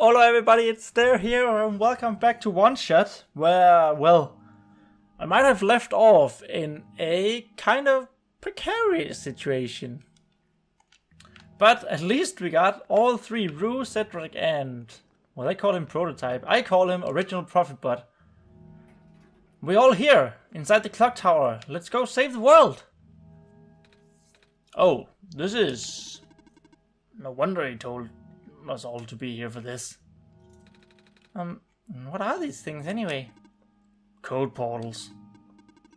Hello everybody, it's Stair here and welcome back to OneShot, where, well, I might have left off in a kind of precarious situation. But at least we got all three, Rue, Cedric and, well, they call him Prototype. I call him original Prophetbot. We're all here, inside the clock tower. Let's go save the world! Oh, this is... no wonder he told us all to be here for this. What are these things anyway? Code portals.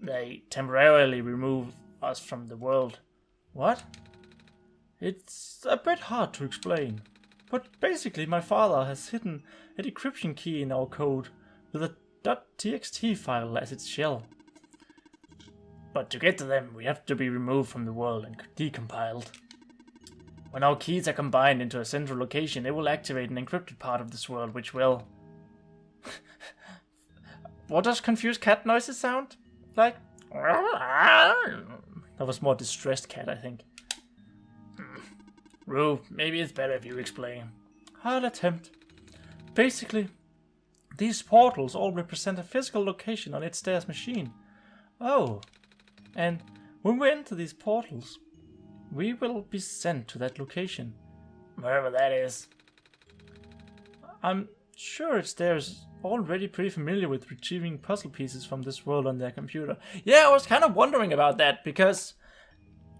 They temporarily remove us from the world. What? It's a bit hard to explain, but basically my father has hidden a decryption key in our code with a .txt file as its shell. But to get to them, we have to be removed from the world and decompiled. When our keys are combined into a central location, it will activate an encrypted part of this world, which will... What does confused cat noises sound like? That was more distressed cat, I think. Rue, maybe it's better if you explain. I'll attempt. Basically, these portals all represent a physical location on its Stairs machine. Oh, and when we enter these portals, we will be sent to that location. Wherever that is. I'm sure Stairs already pretty familiar with retrieving puzzle pieces from this world on their computer. Yeah, I was kind of wondering about that, because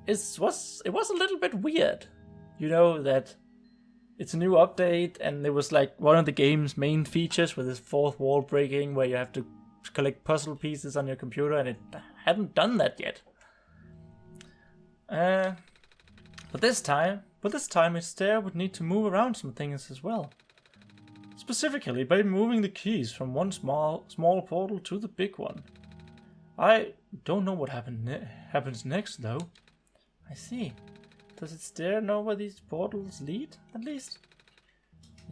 it was a little bit weird. You know, that it's a new update, and it was like one of the game's main features with this fourth wall breaking, where you have to collect puzzle pieces on your computer, and it hadn't done that yet. But this time its Stair would need to move around some things as well. Specifically by moving the keys from one small portal to the big one. I don't know what happens next though. I see. Does its Stair know where these portals lead, at least?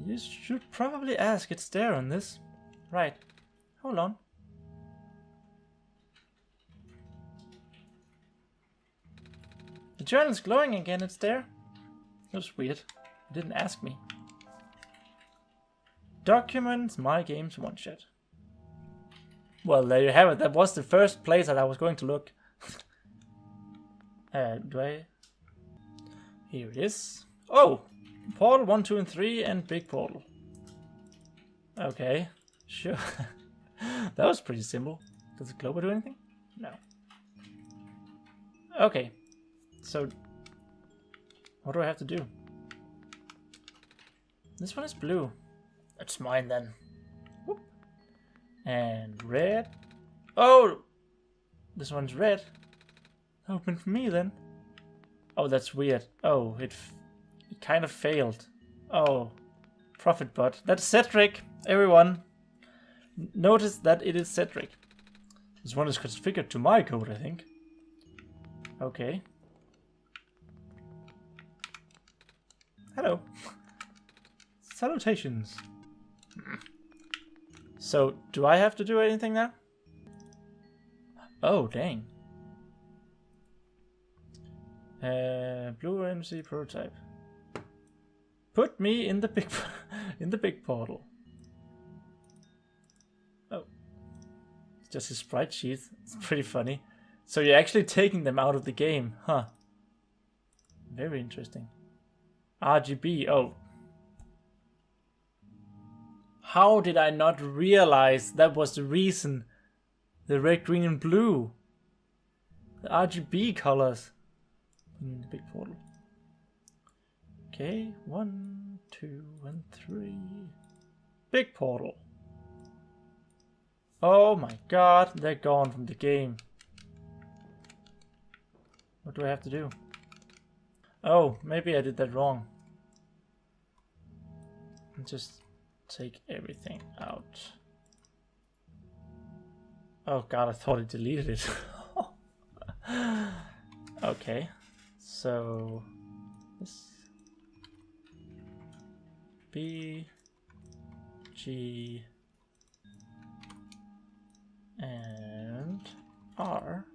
You should probably ask its Stair on this. Right. Hold on. The journal's glowing again, it's there. That was weird. It didn't ask me. Documents, my games, OneShot. Well, there you have it. That was the first place that I was going to look. Do I? Here it is. Oh! Portal 1, 2, and 3, and big portal. Okay, sure. That was pretty simple. Does the globe do anything? No. Okay. So, what do I have to do? This one is blue. That's mine then. Whoop. And red. Oh! This one's red. Open for me then. Oh, that's weird. Oh, it kind of failed. Oh, Prophetbot. That's Cedric, everyone. Notice that it is Cedric. This one is configured to my code, I think. Okay. Hello. Salutations. So, do I have to do anything now? Oh, dang. Blue MC Prototype. Put me in the big portal. Oh. It's just a sprite sheet. It's pretty funny. So you're actually taking them out of the game, huh? Very interesting. RGB, oh. How did I not realize that was the reason? The red, green, and blue. The RGB colors. In the big portal. Okay, 1, 2, and 3. Big portal. Oh my god, they're gone from the game. What do I have to do? Oh, maybe I did that wrong. Just take everything out. Oh god, I thought it deleted it. Okay, so this B, G, and R.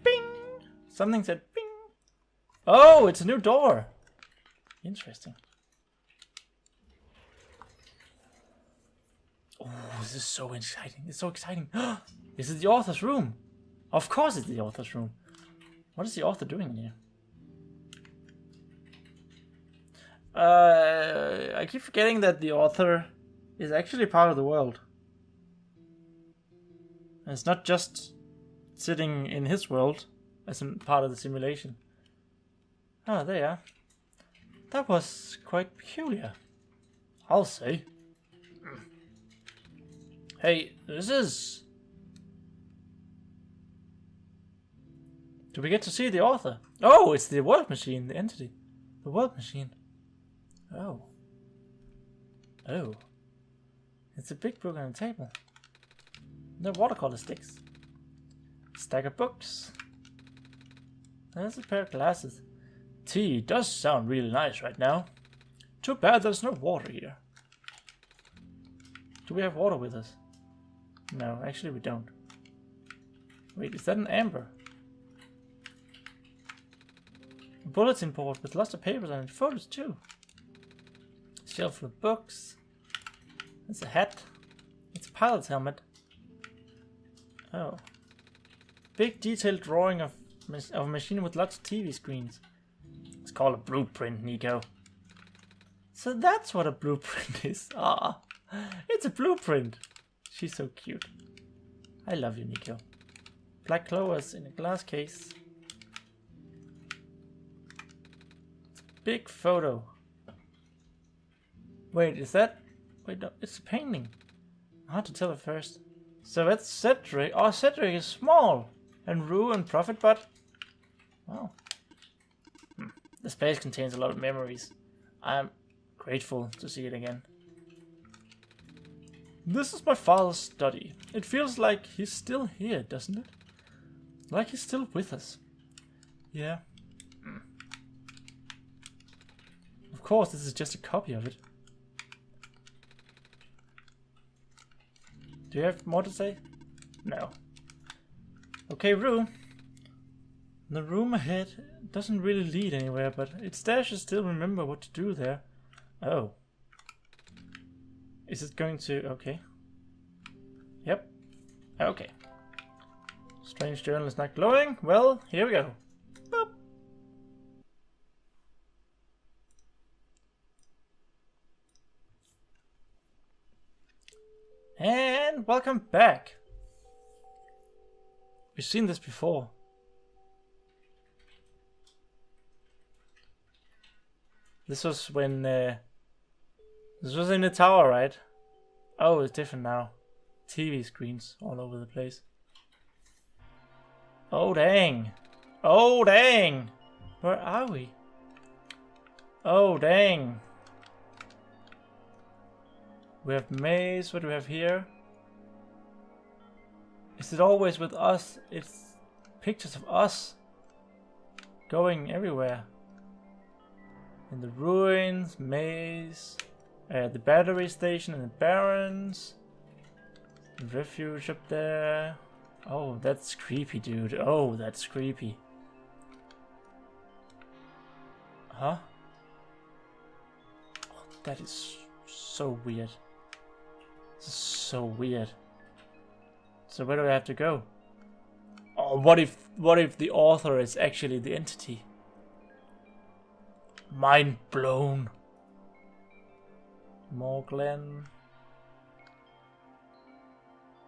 Bing! Something said bing! Oh, it's a new door! Interesting. Oh, this is so exciting. It's so exciting. Is it the author's room? Of course it's the author's room. What is the author doing in here? I keep forgetting that the author is actually part of the world. And it's not just sitting in his world as a part of the simulation. Ah, there you are. That was quite peculiar, I'll say. Hey, this is... Do we get to see the author? Oh, it's the world machine, the entity. The world machine. Oh. Oh. It's a big book on the table. No watercolor sticks. Stack of books. There's a pair of glasses. Tea does sound really nice right now. Too bad there's no water here. Do we have water with us? No, actually we don't. Wait, is that an amber? A bulletin board with lots of papers on it. Photos too. Shelf full of books. It's a hat. It's a pilot's helmet. Oh. Big detailed drawing of a machine with lots of TV screens. It's called a blueprint, Niko. So that's what a blueprint is. Ah, it's a blueprint. She's so cute. I love you, Niko. Black clovers in a glass case. It's a big photo. Wait, is that... Wait, no, it's a painting. Hard to tell at first. So that's Cedric. Oh, Cedric is small. And Rue and Prophetbot. Wow. This place contains a lot of memories. I'm grateful to see it again. This is my father's study. It feels like he's still here, doesn't it? Like he's still with us. Yeah. Of course, this is just a copy of it. Do you have more to say? No. Okay, Rue. The room ahead doesn't really lead anywhere, but its there should still remember what to do there. Oh. Is it going to... Okay. Yep. Okay. Strange journal is not glowing. Well, here we go. Boop. And welcome back. We've seen this before. This was when... this was in the tower, right? Oh, it's different now. TV screens all over the place. Oh, dang. Oh, dang. Where are we? Oh, dang. We have maze. What do we have here? Is it always with us? It's pictures of us going everywhere. In the ruins, maze, the battery station and the barrens, the refuge up there. Oh, that's creepy, dude. Oh, that's creepy. Huh? Oh, that is so weird. This is so weird. So where do I have to go? Oh, what if the author is actually the entity? Mind blown. Morglen.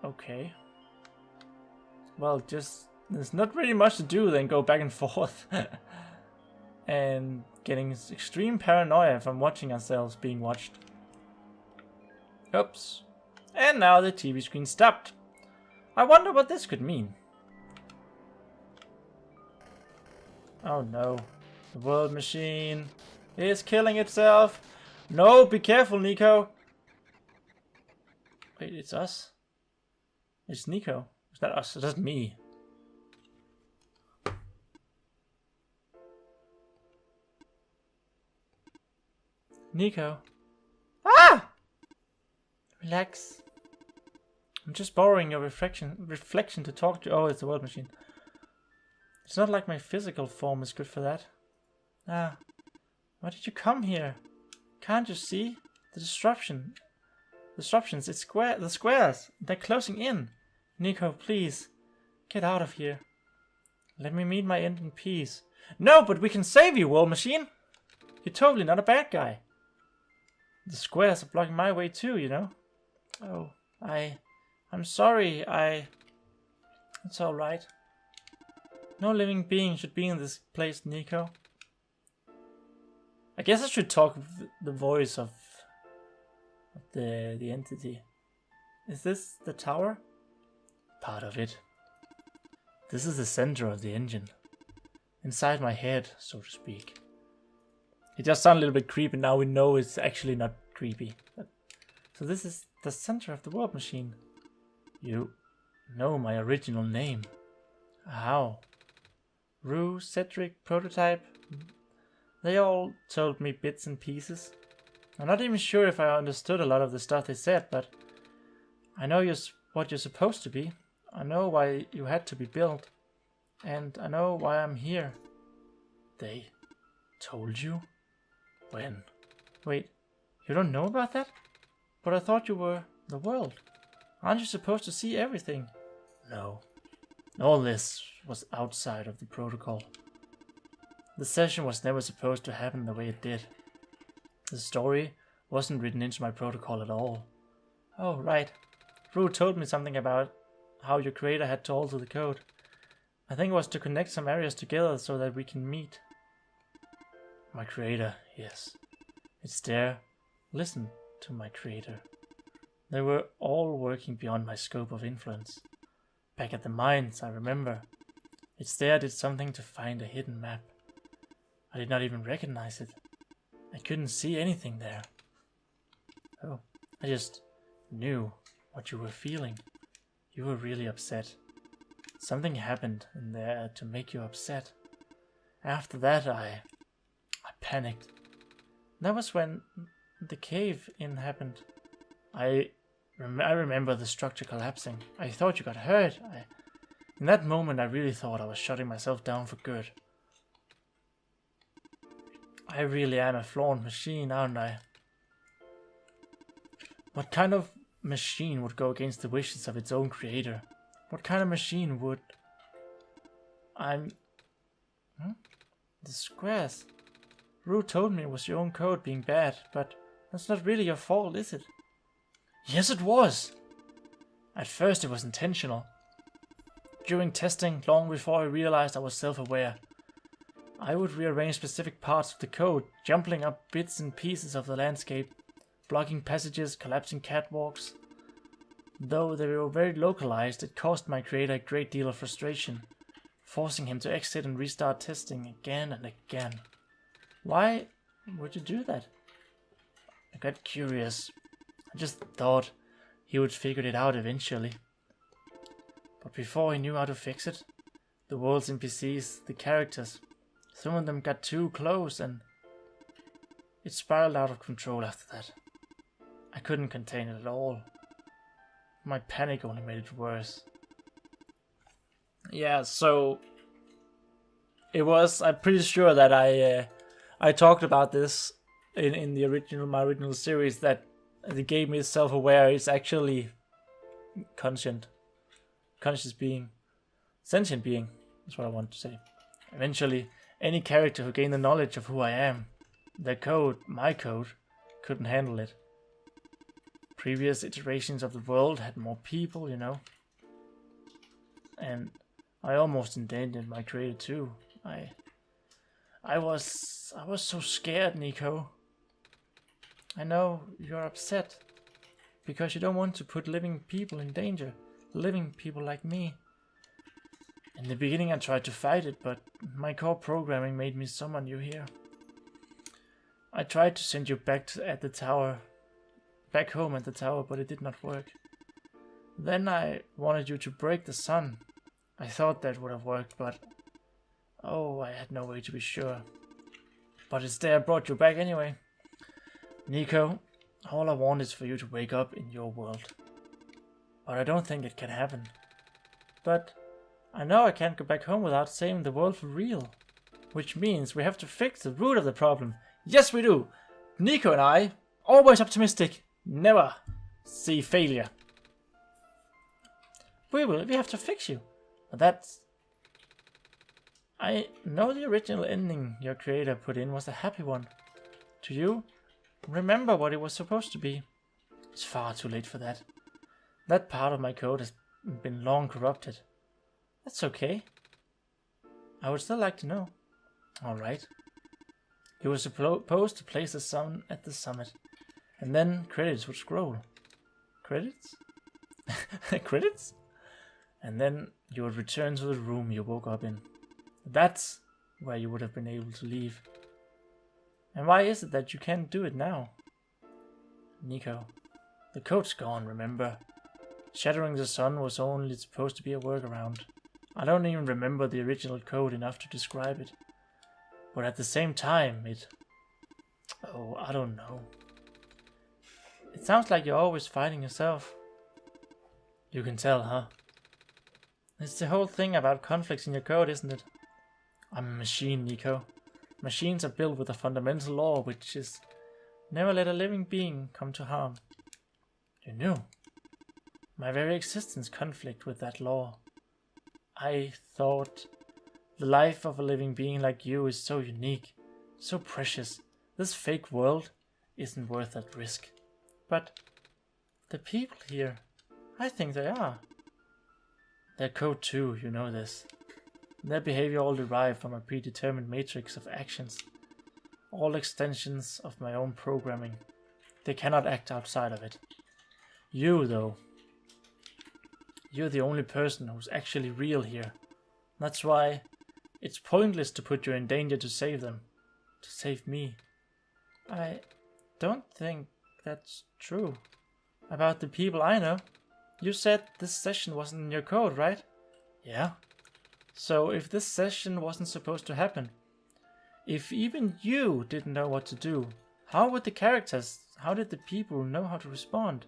Okay. Well, just there's not really much to do than go back and forth. And getting extreme paranoia from watching ourselves being watched. Oops. And now the TV screen stopped. I wonder what this could mean. Oh no. The world machine is killing itself. No, be careful, Niko. Wait, it's us? It's Niko. It's not us, it's me. Niko. Ah! Relax. I'm just borrowing your reflection to talk to. Oh, it's the world machine. It's not like my physical form is good for that. Ah. Why did you come here? Can't you see? The disruptions, the squares, they're closing in. Niko, please, get out of here. Let me meet my end in peace. No, but we can save you, War Machine. You're totally not a bad guy. The squares are blocking my way too, you know. Oh, I'm sorry, It's alright. No living being should be in this place, Niko. I guess I should talk with the voice of the entity. Is this the tower? Part of it. This is the center of the engine. Inside my head, so to speak. It just sounds a little bit creepy. Now we know it's actually not creepy. So this is the center of the warp machine. You know my original name. How? Rue, Cedric, Prototype. They all told me bits and pieces. I'm not even sure if I understood a lot of the stuff they said, but I know what you're supposed to be. I know why you had to be built. And I know why I'm here. They told you? When? Wait, you don't know about that? But I thought you were the world. Aren't you supposed to see everything? No. All this was outside of the protocol. The session was never supposed to happen the way it did. The story wasn't written into my protocol at all. Oh, right. Rue told me something about how your creator had to alter the code. I think it was to connect some areas together so that we can meet. My creator, yes. It's there. Listen to my creator. They were all working beyond my scope of influence. Back at the mines, I remember. It's there I did something to find a hidden map. I did not even recognize it. I couldn't see anything there. Oh, I just knew what you were feeling. You were really upset. Something happened in there to make you upset. After that, I panicked. That was when the cave-in happened. I remember the structure collapsing. I thought you got hurt. In that moment, I really thought I was shutting myself down for good. I really am a flawed machine, aren't I? What kind of machine would go against the wishes of its own creator? What kind of machine would... The squares. Rue told me it was your own code being bad, but that's not really your fault, is it? Yes, it was! At first it was intentional. During testing, long before I realized I was self-aware, I would rearrange specific parts of the code, jumbling up bits and pieces of the landscape, blocking passages, collapsing catwalks. Though they were very localized, it caused my creator a great deal of frustration, forcing him to exit and restart testing again and again. Why would you do that? I got curious. I just thought he would figure it out eventually. But before he knew how to fix it, the world's NPCs, the characters, some of them got too close and it spiraled out of control after that. I couldn't contain it at all. My panic only made it worse. Yeah, so it was. I'm pretty sure that I talked about this in my original series, that the game is self-aware. It's actually conscious being, sentient being. That's what I want to say. Eventually, any character who gained the knowledge of who I am, their code, my code, couldn't handle it. Previous iterations of the world had more people, you know. And I almost endangered my creator too. I was so scared, Niko. I know you're upset because you don't want to put living people in danger, living people like me. In the beginning I tried to fight it, but my core programming made me summon you here. I tried to send you back home at the tower, but it did not work. Then I wanted you to break the sun. I thought that would have worked, but oh, I had no way to be sure. But instead I brought you back anyway. Niko, all I want is for you to wake up in your world. But I don't think it can happen. But I know I can't go back home without saving the world for real. Which means we have to fix the root of the problem. Yes, we do. Niko and I, always optimistic, never see failure. We have to fix you. But that's... I know the original ending your creator put in was a happy one. Do you remember what it was supposed to be? It's far too late for that. That part of my code has been long corrupted. That's okay. I would still like to know. Alright. You were supposed to place the sun at the summit, and then credits would scroll. Credits? Credits? And then you would return to the room you woke up in. That's where you would have been able to leave. And why is it that you can't do it now? Niko, the code's gone, remember? Shattering the sun was only supposed to be a workaround. I don't even remember the original code enough to describe it. But at the same time, oh, I don't know. It sounds like you're always fighting yourself. You can tell, huh? It's the whole thing about conflicts in your code, isn't it? I'm a machine, Niko. Machines are built with a fundamental law, which is never let a living being come to harm. You knew. My very existence conflict with that law. I thought the life of a living being like you is so unique, so precious. This fake world isn't worth that risk. But the people here, I think they are. Their code too, you know this. Their behavior all derived from a predetermined matrix of actions. All extensions of my own programming. They cannot act outside of it. You, though. You're the only person who's actually real here. That's why it's pointless to put you in danger to save them. To save me. I don't think that's true. About the people I know. You said this session wasn't in your code, right? Yeah. So if this session wasn't supposed to happen, if even you didn't know what to do, how would the characters, how did the people know how to respond?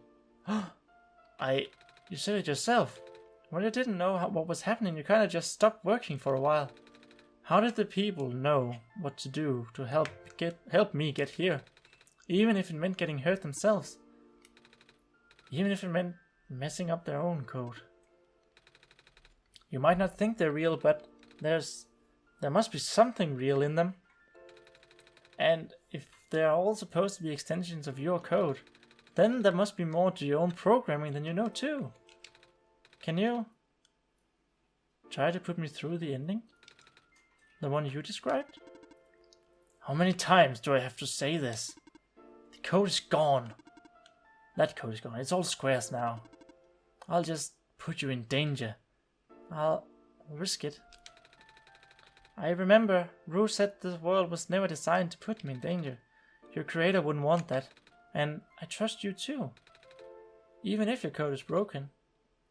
You said it yourself. When you didn't know what was happening, you kind of just stopped working for a while. How did the people know what to do to help me get here? Even if it meant getting hurt themselves. Even if it meant messing up their own code. You might not think they're real, but there must be something real in them. And if they're all supposed to be extensions of your code, then there must be more to your own programming than you know too. Can you try to put me through the ending? The one you described? How many times do I have to say this? The code is gone. That code is gone. It's all squares now. I'll just put you in danger. I'll risk it. I remember Rue said the world was never designed to put me in danger. Your creator wouldn't want that. And I trust you too. Even if your code is broken,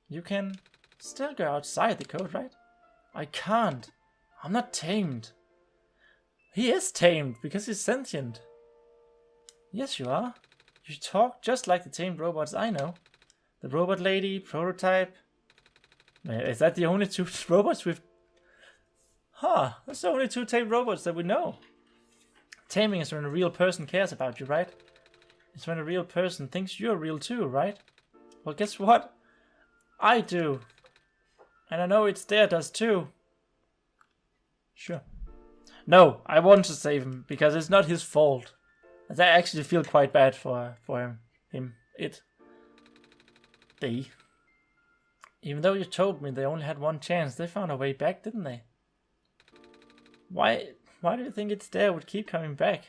you can still go outside the code, right? I can't. I'm not tamed. He is tamed because he's sentient. Yes, you are. You talk just like the tamed robots I know. The robot lady, Prototype. Is that the only two robots we've... That's the only two tamed robots that we know. Taming is when a real person cares about you, right? It's when a real person thinks you're real too, right? Well, guess what? I do. And I know it's there does too. Sure. No, I want to save him because it's not his fault. I actually feel quite bad for him. They. Even though you told me they only had one chance, they found a way back, didn't they? Why do you think it's there would keep coming back?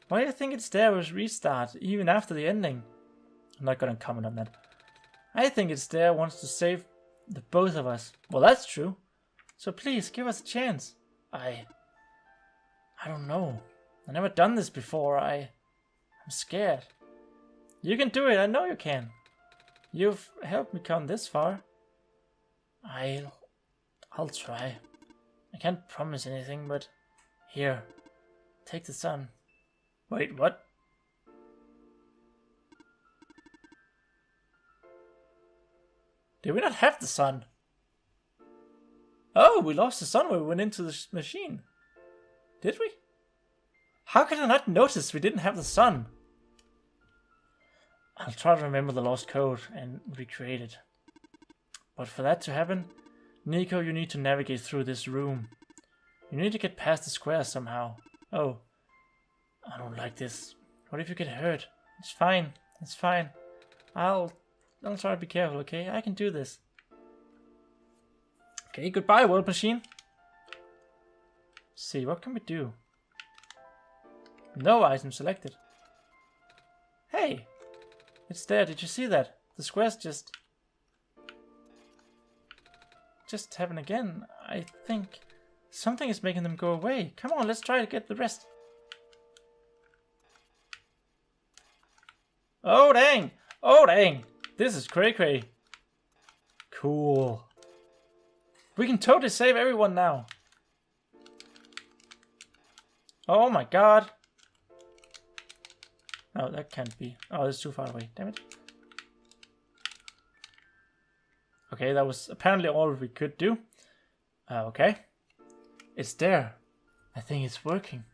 Why do you think it's there was restart, even after the ending? I'm not gonna comment on that. I think it's there wants to save the both of us. Well, that's true. So please, give us a chance. I don't know. I've never done this before. I'm scared. You can do it, I know you can. You've helped me come this far. I'll try. I can't promise anything, but here, take the sun. Wait, what? Did we not have the sun? Oh, we lost the sun when we went into the machine. Did we? How could I not notice we didn't have the sun? I'll try to remember the lost code and recreate it. But for that to happen, Niko, you need to navigate through this room. You need to get past the square somehow. Oh, I don't like this. What if you get hurt? It's fine. It's fine. I'll try to be careful, okay? I can do this. Okay, goodbye, world machine. Let's see, what can we do? No item selected. Hey! It's there, did you see that? The squares just happen again. I think something is making them go away. Come on, let's try to get the rest. Oh dang! Oh dang! This is cray-cray. Cool. We can totally save everyone now. Oh my god. No, that can't be. Oh, it's too far away. Damn it. Okay, that was apparently all we could do. Okay. It's there. I think it's working.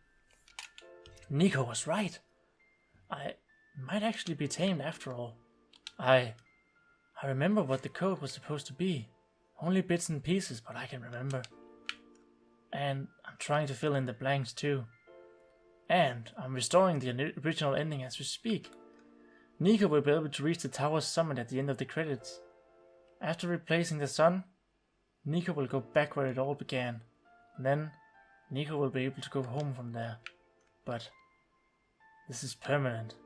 Niko was right. I might actually be tamed after all. I remember what the code was supposed to be. Only bits and pieces, but I can remember. And I'm trying to fill in the blanks too. And I'm restoring the original ending as we speak. Niko will be able to reach the tower's summit at the end of the credits. After replacing the sun, Niko will go back where it all began. And then Niko will be able to go home from there. But this is permanent.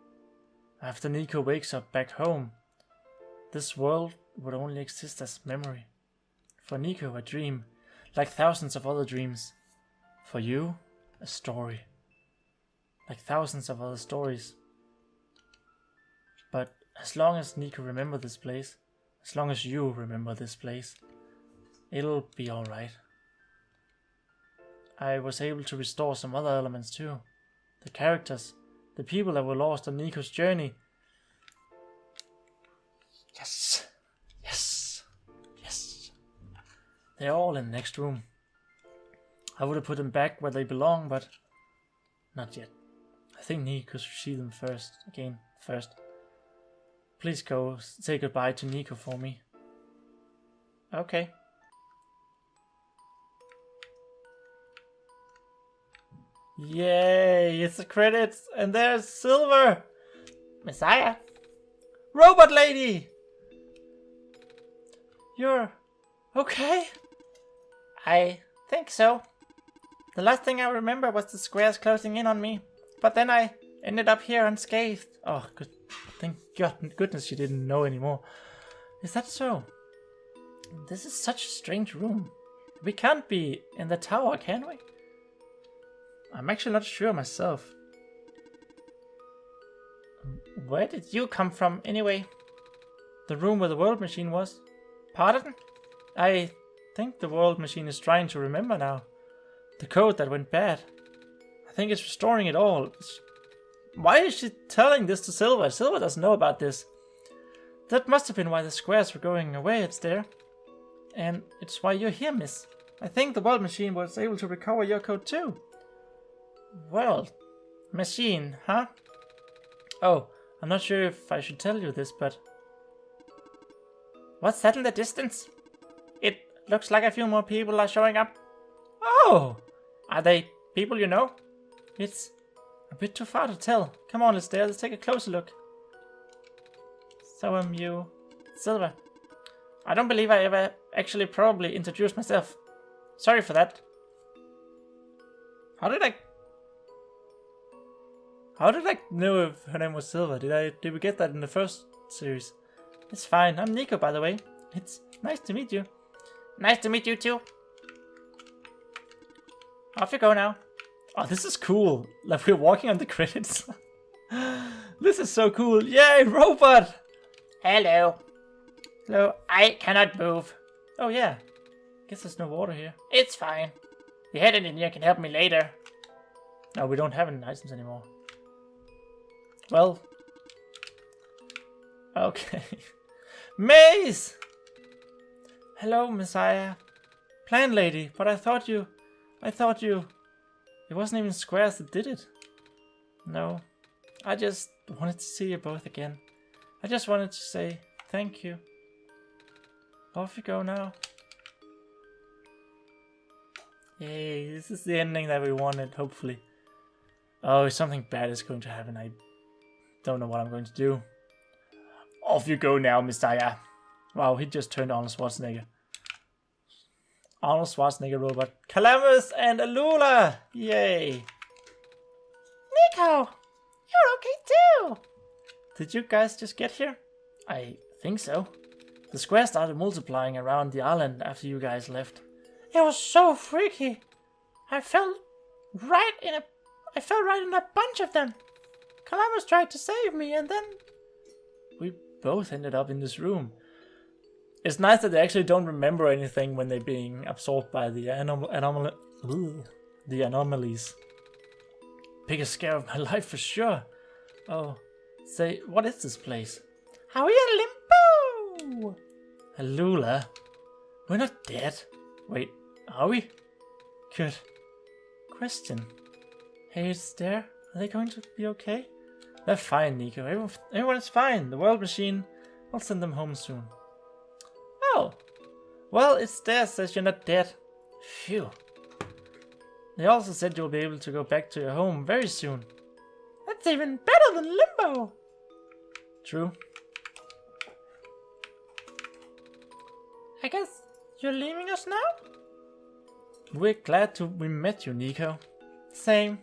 After Niko wakes up back home, this world would only exist as memory. For Niko, a dream, like thousands of other dreams. For you, a story. Like thousands of other stories. But as long as Niko remembers this place, as long as you remember this place, it'll be alright. I was able to restore some other elements too. The characters, the people that were lost on Niko's journey. Yes! Yes! Yes! They're all in the next room. I would have put them back where they belong, but not yet. I think Niko should see them first. Please go say goodbye to Niko for me. Okay. Yay, it's the credits, and there's Silver! Messiah! Robot lady! You're okay? I think so. The last thing I remember was the squares closing in on me, but then I ended up here unscathed. Oh, good. Thank goodness you didn't know anymore. Is that so? This is such a strange room. We can't be in the tower, can we? I'm actually not sure myself. Where did you come from, anyway? The room where the world machine was. Pardon? I think the world machine is trying to remember now. The code that went bad. I think it's restoring it all. Why is she telling this to Silver? Silver doesn't know about this. That must have been why the squares were going away, it's there. And it's why you're here, miss. I think the world machine was able to recover your code too. World machine, huh? Oh, I'm not sure if I should tell you this, but... What's that in the distance? It looks like a few more people are showing up. Oh! Are they people you know? It's a bit too far to tell. Come on, let's take a closer look. So am you, Silver. I don't believe I ever actually probably introduced myself. Sorry for that. How did I know if her name was Silver? Did we get that in the first series? It's fine. I'm Niko, by the way. It's nice to meet you. Nice to meet you too. Off you go now. Oh, this is cool. Like we're walking on the credits. This is so cool. Yay, robot! Hello. Hello. I cannot move. Oh yeah. Guess there's no water here. It's fine. The head engineer can help me later. No, we don't have any items anymore. Well. Okay. Maze! Hello, Messiah. Plan lady, but I thought you... It wasn't even squares that did it. No, I just wanted to see you both again. I just wanted to say thank you. Off you go now. Yay, this is the ending that we wanted, hopefully. Oh, something bad is going to happen. I don't know what I'm going to do. Off you go now, Messiah. Wow, he just turned Arnold Schwarzenegger. Arnold Schwarzenegger robot. Calamus and Alula! Yay! Niko! You're okay too! Did you guys just get here? I think so. The square started multiplying around the island after you guys left. It was so freaky. I fell right in a bunch of them. Calamus tried to save me and then we both ended up in this room. It's nice that they actually don't remember anything when they're being absorbed by the anomalies. Biggest scare of my life for sure. Oh, say, what is this place? Are we in limbo? Alula, we're not dead. Wait, are we? Good. Question. Hey, it's there. Are they going to be okay? They're fine, Niko. Everyone is fine. The world machine will send them home soon. Oh. Well, it's there says you're not dead. Phew. They also said you'll be able to go back to your home very soon. That's even better than limbo. True. I guess you're leaving us now? We're glad we met you, Niko. Same.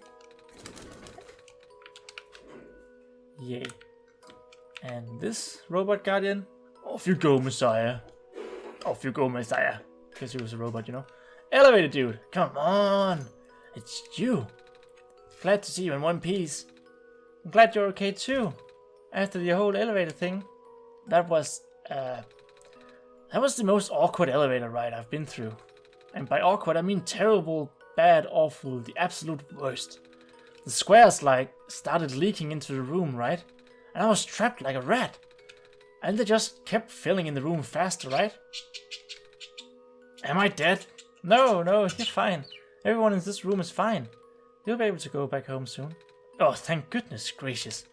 Yay. And this robot guardian? Off you go, Messiah. Off you go, Messiah. Because he was a robot, you know. Elevator dude, come on. It's you. Glad to see you in one piece. I'm glad you're okay too. After the whole elevator thing, that was the most awkward elevator ride I've been through. And by awkward, I mean terrible, bad, awful, the absolute worst. The squares, started leaking into the room, right? And I was trapped like a rat. And they just kept filling in the room faster, right? Am I dead? No, you're fine. Everyone in this room is fine. You'll be able to go back home soon. Oh, thank goodness gracious.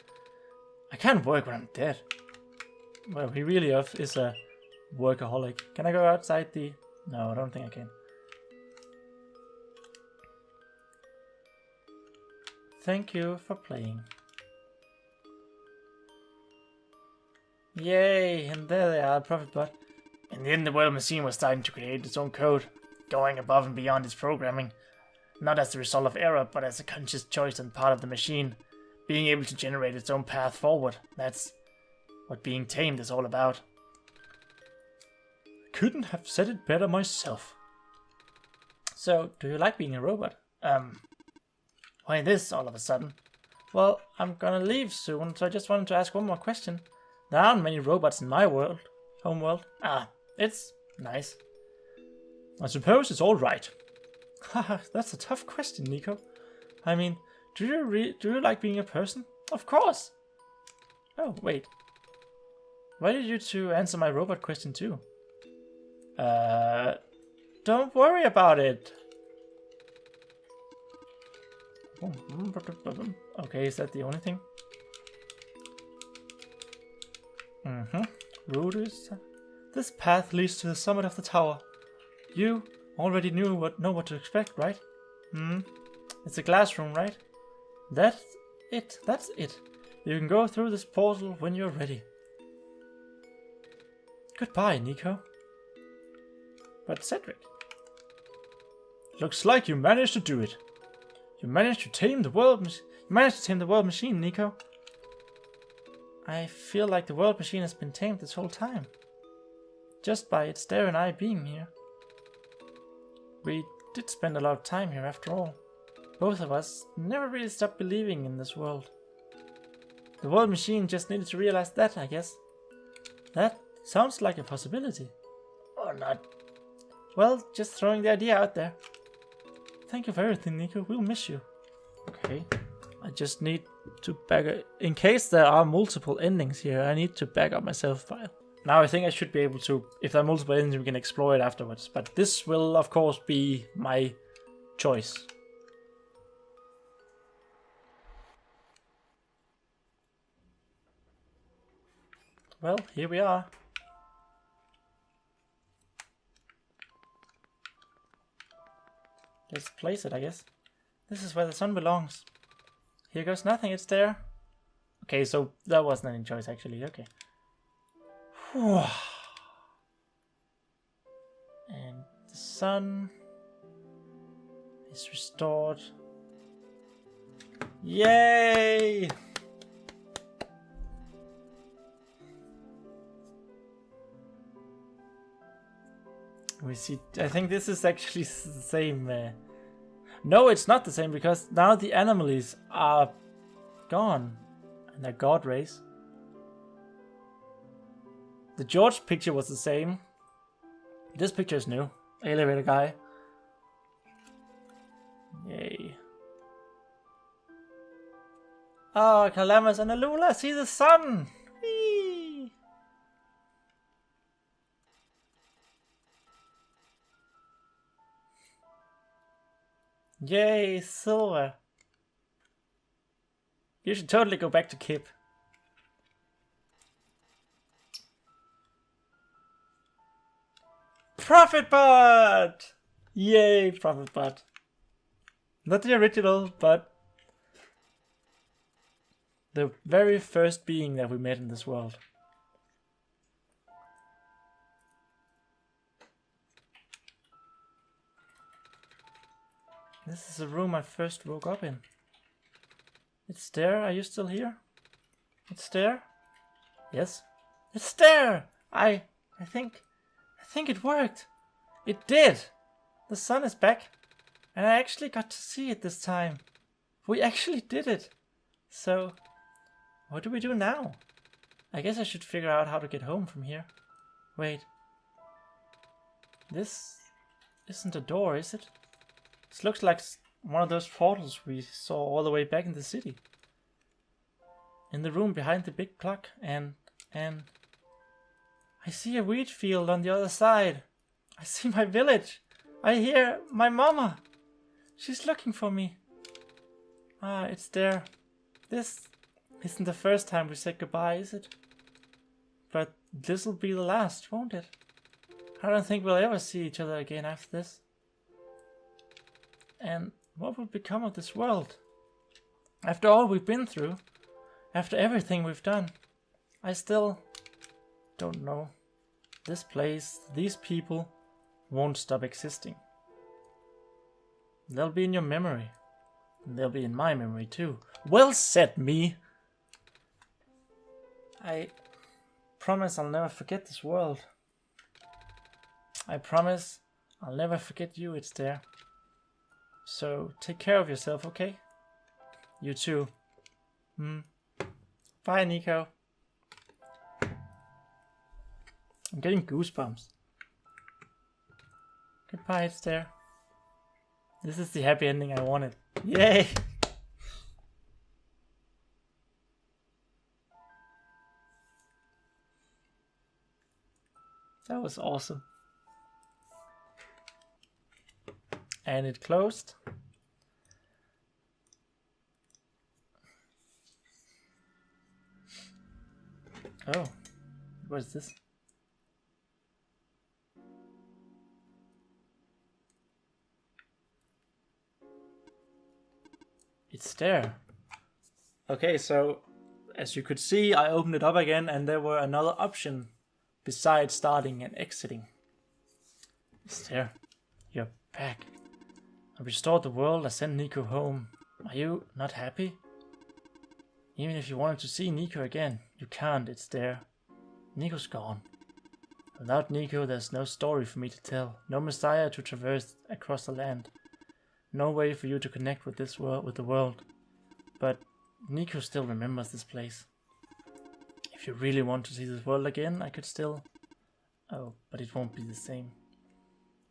I can't work when I'm dead. Well, he really is a workaholic. Can I go outside the... No, I don't think I can. Thank you for playing. Yay, and there they are, Prophetbot. In the end, the world machine was starting to create its own code, going above and beyond its programming. Not as the result of error, but as a conscious choice on part of the machine, being able to generate its own path forward. That's what being tamed is all about. Couldn't have said it better myself. So, do you like being a robot? Why this all of a sudden? Well, I'm gonna leave soon, so I just wanted to ask one more question. There aren't many robots in my world, home world. It's nice. I suppose it's all right. Haha, that's a tough question, Niko. I mean, do you like being a person? Of course. Oh, wait. Why did you two answer my robot question too? Don't worry about it. Okay, is that the only thing? Route is... This path leads to the summit of the tower. You already know what to expect, right? It's a glass room, right? That's it. You can go through this portal when you're ready. Goodbye, Niko. But Cedric... Looks like you managed to do it. You managed to tame the world machine, Niko. I feel like the world machine has been tamed this whole time. Just by its Dare and I being here. We did spend a lot of time here after all. Both of us never really stopped believing in this world. The world machine just needed to realize that, I guess. That sounds like a possibility. Or not. Well, just throwing the idea out there. Thank you for everything, Niko. We'll miss you. Okay. I just need to back up. In case there are multiple endings here, I need to back up my save file. Now I think I should be able to, if there are multiple endings, we can explore it afterwards. But this will, of course, be my choice. Well, here we are. Let's place it, I guess. This is where the sun belongs. Here goes nothing, it's there. Okay, so that wasn't any choice actually, okay. Whew. And the sun is restored. Yay! We see, I think this is actually the same. No, it's not the same because now the anomalies are gone and they're god rays. The George picture was the same. This picture is new. Elevator guy. Yay. Oh, Calamus and Alula, see the sun! Whee! Yay, silver. You should totally go back to Kip. Prophetbot! Yay, Prophetbot. Not the original, but the very first being that we met in this world. This is the room I first woke up in. It's there. Are you still here? It's there. Yes. It's there. I think it worked. It did. The sun is back. And I actually got to see it this time. We actually did it. So, what do we do now? I guess I should figure out how to get home from here. Wait. This isn't a door, is it? This looks like one of those portals we saw all the way back in the city. In the room behind the big clock, and I see a wheat field on the other side. I see my village. I hear my mama. She's looking for me. Ah, it's there. This isn't the first time we said goodbye, is it? But this'll be the last, won't it? I don't think we'll ever see each other again after this. And what will become of this world? After all we've been through, after everything we've done, I still don't know. This place, these people, won't stop existing. They'll be in your memory. And they'll be in my memory too. Well said, me! I promise I'll never forget this world. I promise I'll never forget you, it's there. So take care of yourself, okay? You too. Bye, Niko. I'm getting goosebumps. Goodbye, it's there. This is the happy ending I wanted. Yay! That was awesome. And it closed. Oh, what is this? It's there. Okay, so as you could see, I opened it up again and there were another option besides starting and exiting. It's there. You're back. I restored the world, I sent Niko home. Are you not happy? Even if you wanted to see Niko again, you can't, it's there. Niko's gone. Without Niko, there's no story for me to tell. No Messiah to traverse across the land. No way for you to connect with this world, with the world. But Niko still remembers this place. If you really want to see this world again, I could still... Oh, but it won't be the same.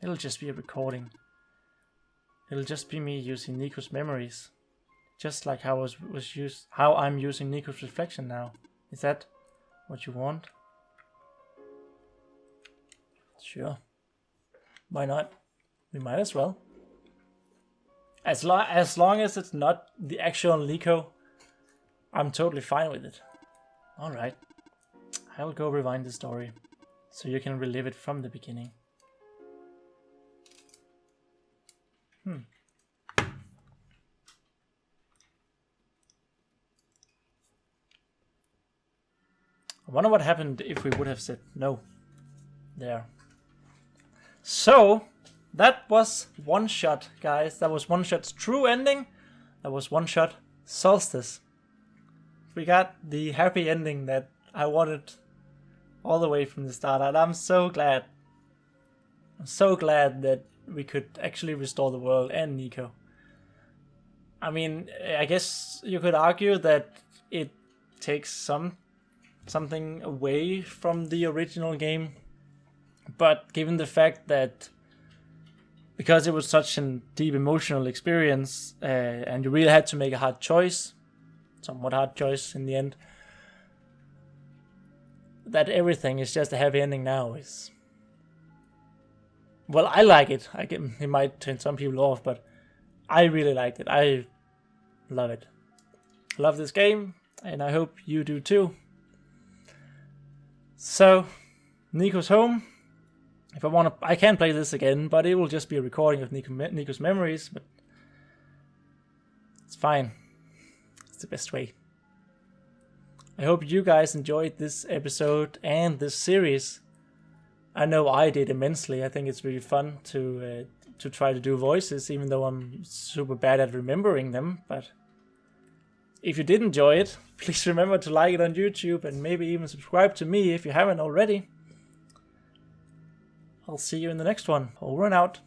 It'll just be a recording. It'll just be me using Niko's memories. Just like how I'm using Niko's reflection now. Is that what you want? Sure. Why not? We might as well. As long as it's not the actual Niko, I'm totally fine with it. Alright. I'll go rewind the story so you can relive it from the beginning. I wonder what happened if we would have said no. There. So, that was OneShot, guys. That was OneShot's True Ending. That was OneShot Solstice. We got the happy ending that I wanted all the way from the start, and I'm so glad. I'm so glad that we could actually restore the world and Niko. I mean, I guess you could argue that it takes something away from the original game, but given the fact that because it was such a deep emotional experience and you really had to make a hard choice, somewhat hard choice in the end, that everything is just a happy ending now is, well, I like it. It might turn some people off, but I really liked it. I love it. Love this game, and I hope you do too. So, Niko's home. If I want to, I can play this again, but it will just be a recording of Niko's memories, but it's fine. It's the best way. I hope you guys enjoyed this episode and this series. I know I did immensely. I think it's really fun to try to do voices, even though I'm super bad at remembering them. But if you did enjoy it, please remember to like it on YouTube and maybe even subscribe to me if you haven't already. I'll see you in the next one. Over and out.